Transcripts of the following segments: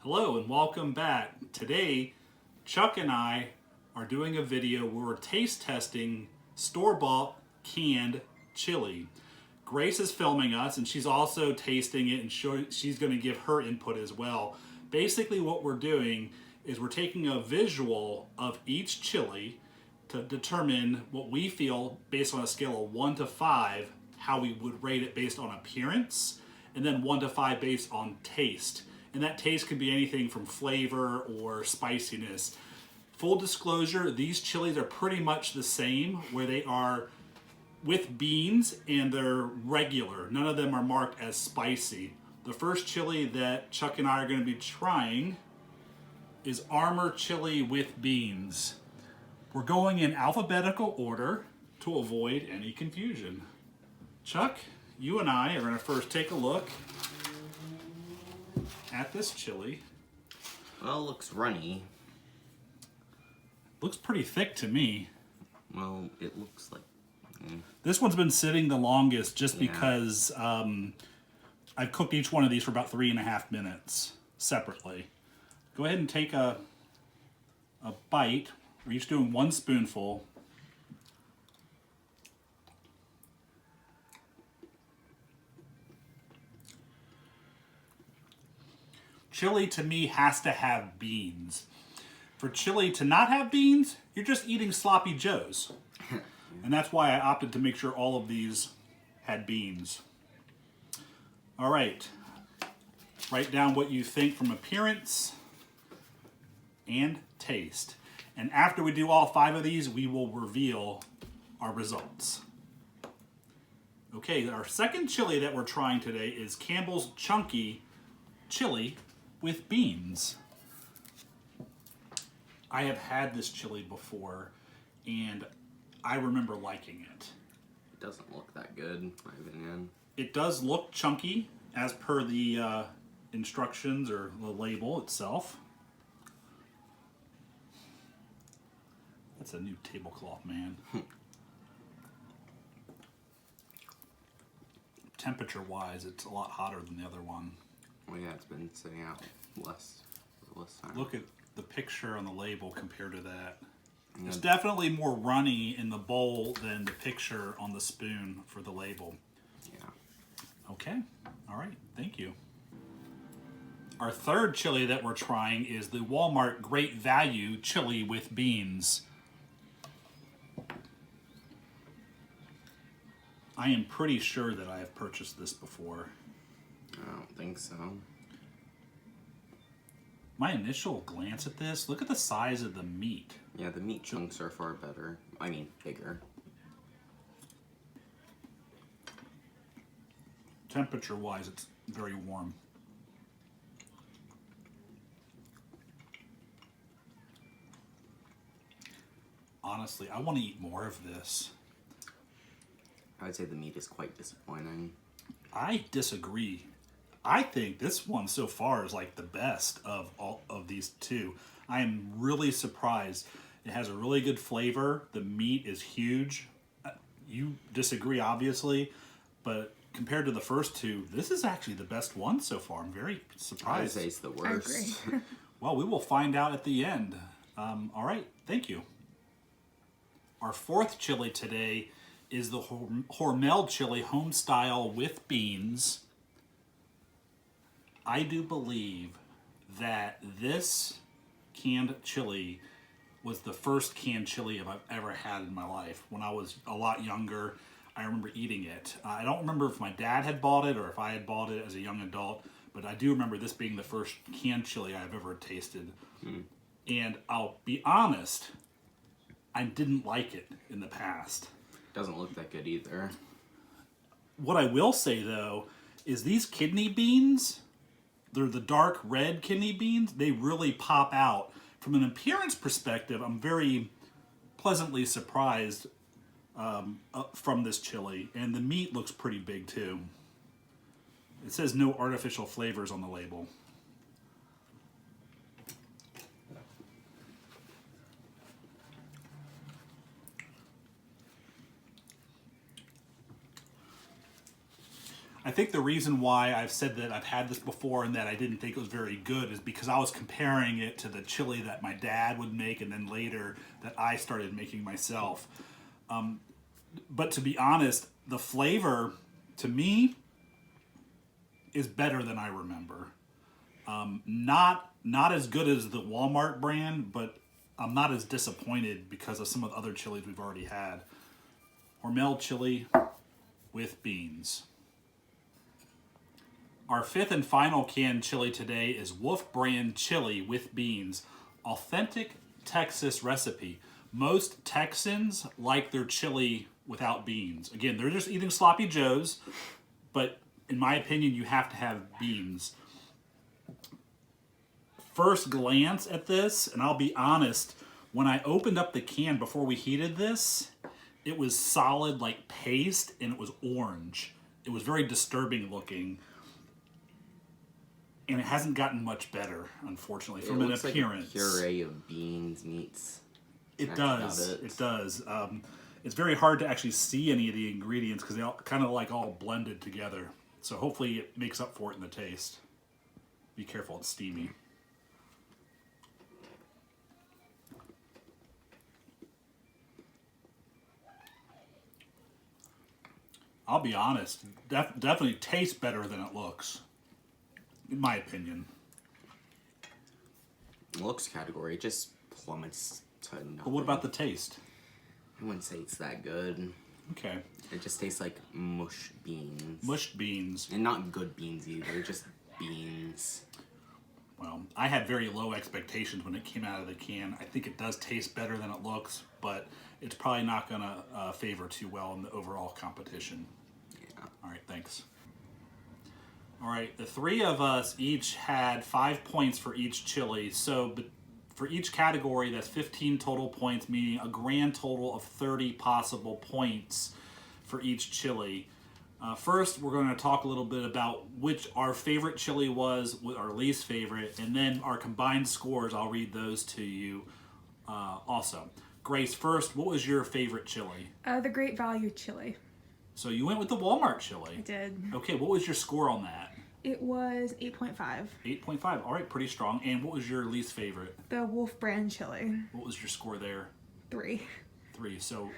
Hello and welcome back. Today, Chuck and I are doing a video where we're taste testing store-bought canned chili. Grace is filming us and she's also tasting it and she's going to give her input as well. Basically what we're doing is we're taking a visual of each chili to determine what we feel based on a scale of 1 to 5, how we would rate it based on appearance, and then 1 to 5 based on taste. And that taste could be anything from flavor or spiciness. Full disclosure, these chilies are pretty much the same, where they are with beans and they're regular. None of them are marked as spicy. The first chili that Chuck and I are going to be trying is Armour Chili with beans. We're going in alphabetical order to avoid any confusion. Chuck, you and I are going to first take a look at this chili. Well, it looks runny. Looks pretty thick to me. Well, it looks like... This one's been sitting the longest just because I've cooked each one of these for about 3.5 minutes separately. Go ahead and take a bite. We're each doing 1 spoonful. Chili to me has to have beans. For chili to not have beans, you're just eating sloppy joes. And that's why I opted to make sure all of these had beans. All right. Write down what you think from appearance and taste. And after we do all 5 of these, we will reveal our results. Okay, our second chili that we're trying today is Campbell's Chunky Chili with beans. I have had this chili before, and I remember liking it. It doesn't look that good, in my opinion. It does look chunky, as per the instructions or the label itself. That's a new tablecloth, man. Temperature-wise, it's a lot hotter than the other one. Well, yeah, it's been sitting out less time. Look at the picture on the label compared to that. Yeah. It's definitely more runny in the bowl than the picture on the spoon for the label. Yeah. Okay. All right. Thank you. Our third chili that we're trying is the Walmart Great Value Chili with beans. I am pretty sure that I have purchased this before. I don't think so. My initial glance at this, look at the size of the meat. Yeah, the meat chunks are far better. I mean, bigger. Temperature-wise, it's very warm. Honestly, I want to eat more of this. I would say the meat is quite disappointing. I disagree. I think this one so far is like the best of all of these two. I am really surprised. It has a really good flavor. The meat is huge. You disagree, obviously, but compared to the first two, this is actually the best one so far. I'm very surprised. I would say it's the worst. I agree. Well, we will find out at the end. All right, thank you. Our fourth chili today is the Hormel Chili Home Style with beans. I do believe that this canned chili was the first canned chili I've ever had in my life. When I was a lot younger, I remember eating it. I don't remember if my dad had bought it or if I had bought it as a young adult, but I do remember this being the first canned chili I've ever tasted. And I'll be honest, I didn't like it in the past. Doesn't look that good either. What I will say, though, is these kidney beans, they're the dark red kidney beans, they really pop out. From an appearance perspective, I'm very pleasantly surprised from this chili, and the meat looks pretty big, too. It says no artificial flavors on the label. I think the reason why I've said that I've had this before and that I didn't think it was very good is because I was comparing it to the chili that my dad would make and then later that I started making myself. But to be honest, the flavor, to me, is better than I remember. Not as good as the Walmart brand, but I'm not as disappointed because of some of the other chilies we've already had. Hormel Chili with beans. Our fifth and final canned chili today is Wolf Brand Chili with beans. Authentic Texas recipe. Most Texans like their chili without beans. Again, they're just eating sloppy joes, but in my opinion, you have to have beans. First glance at this, and I'll be honest, when I opened up the can before we heated this, it was solid like paste and it was orange. It was very disturbing looking. And it hasn't gotten much better, unfortunately, from an appearance. Like a puree of beans meats. It does. It does. It's very hard to actually see any of the ingredients because they all kind of like all blended together. So hopefully it makes up for it in the taste. Be careful, it's steamy. I'll be honest, definitely tastes better than it looks, in my opinion. Looks category, it just plummets to nothing. But what about the taste? I wouldn't say it's that good. Okay. It just tastes like mush beans. Mushed beans. And not good beans either, just beans. Well, I had very low expectations when it came out of the can. I think it does taste better than it looks, but it's probably not going to favor too well in the overall competition. Yeah. All right, thanks. All right, the three of us each had 5 points for each chili. So for each category, that's 15 total points, meaning a grand total of 30 possible points for each chili. First, we're going to talk a little bit about which our favorite chili was, our least favorite, and then our combined scores. I'll read those to you also. Grace, first, what was your favorite chili? The Great Value chili. So you went with the Walmart chili. I did. Okay, what was your score on that? It was 8.5. 8.5. All right, pretty strong. And what was your least favorite? The Wolf Brand chili. What was your score there? 3. 3. So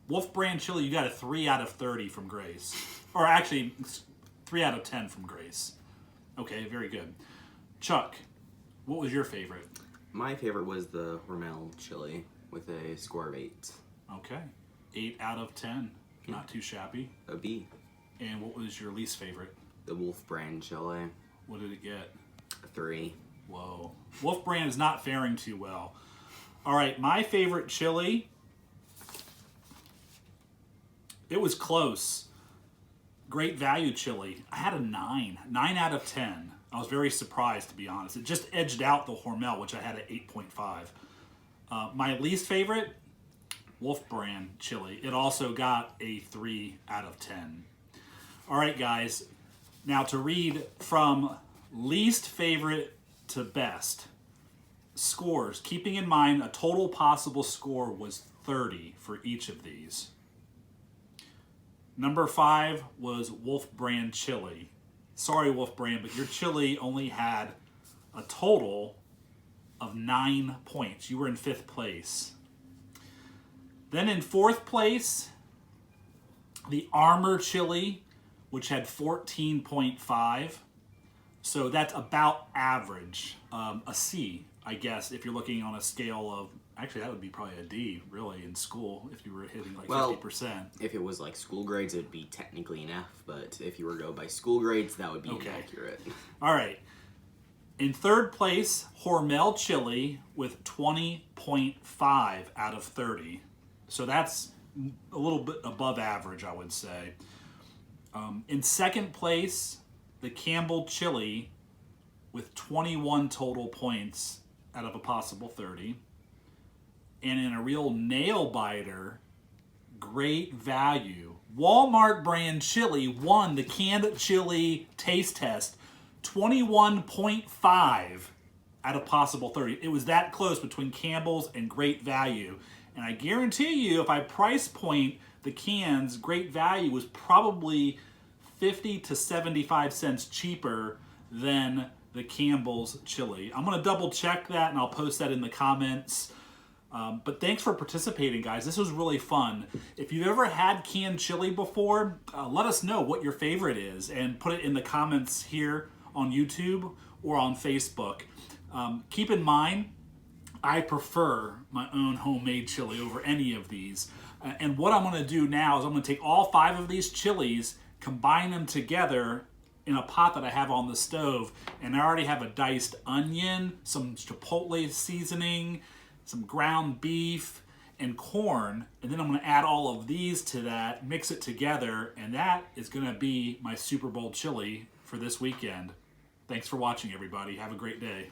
Wolf Brand Chili, you got a 3 out of 30 from Grace. Or actually, 3 out of 10 from Grace. Okay, very good. Chuck, what was your favorite? My favorite was the Hormel Chili with a score of 8. Okay, 8 out of 10. Not too shabby. A B. And what was your least favorite? The Wolf Brand Chili. What did it get? A 3. Whoa. Wolf Brand is not faring too well. All right, my favorite chili, it was close. Great Value Chili. I had a 9. 9 out of 10. I was very surprised, to be honest. It just edged out the Hormel, which I had at 8.5. My least favorite, Wolf Brand Chili. It also got a 3 out of 10. All right, guys. Now to read from least favorite to best. Scores. Keeping in mind a total possible score was 30 for each of these. Number 5 was Wolf Brand Chili. Sorry, Wolf Brand, but your chili only had a total of 9 points. You were in 5th place. Then in 4th place, the Armour Chili, which had 14.5. So that's about average. A C, I guess, if you're looking on a scale of... Actually, that would be probably a D, really, in school, if you were hitting like 50%. If it was like school grades, it would be technically an F, but if you were to go by school grades, that would be inaccurate. All right. In 3rd place, Hormel Chili with 20.5 out of 30. So that's a little bit above average, I would say. In 2nd place, the Campbell Chili with 21 total points out of a possible 30. And in a real nail biter, Great Value, Walmart Brand Chili won the canned chili taste test, 21.5 out of possible 30. It was that close between Campbell's and Great Value. And I guarantee you, if I price point the cans, Great Value was probably 50 to 75 cents cheaper than the Campbell's chili. I'm gonna double check that and I'll post that in the comments. But thanks for participating, guys. This was really fun. If you've ever had canned chili before, let us know what your favorite is and put it in the comments here on YouTube or on Facebook. Keep in mind, I prefer my own homemade chili over any of these. And what I'm gonna do now is I'm gonna take all 5 of these chilies, combine them together in a pot that I have on the stove, and I already have a diced onion, some chipotle seasoning, some ground beef, and corn, and then I'm gonna add all of these to that, mix it together, and that is gonna be my Super Bowl chili for this weekend. Thanks for watching, everybody. Have a great day.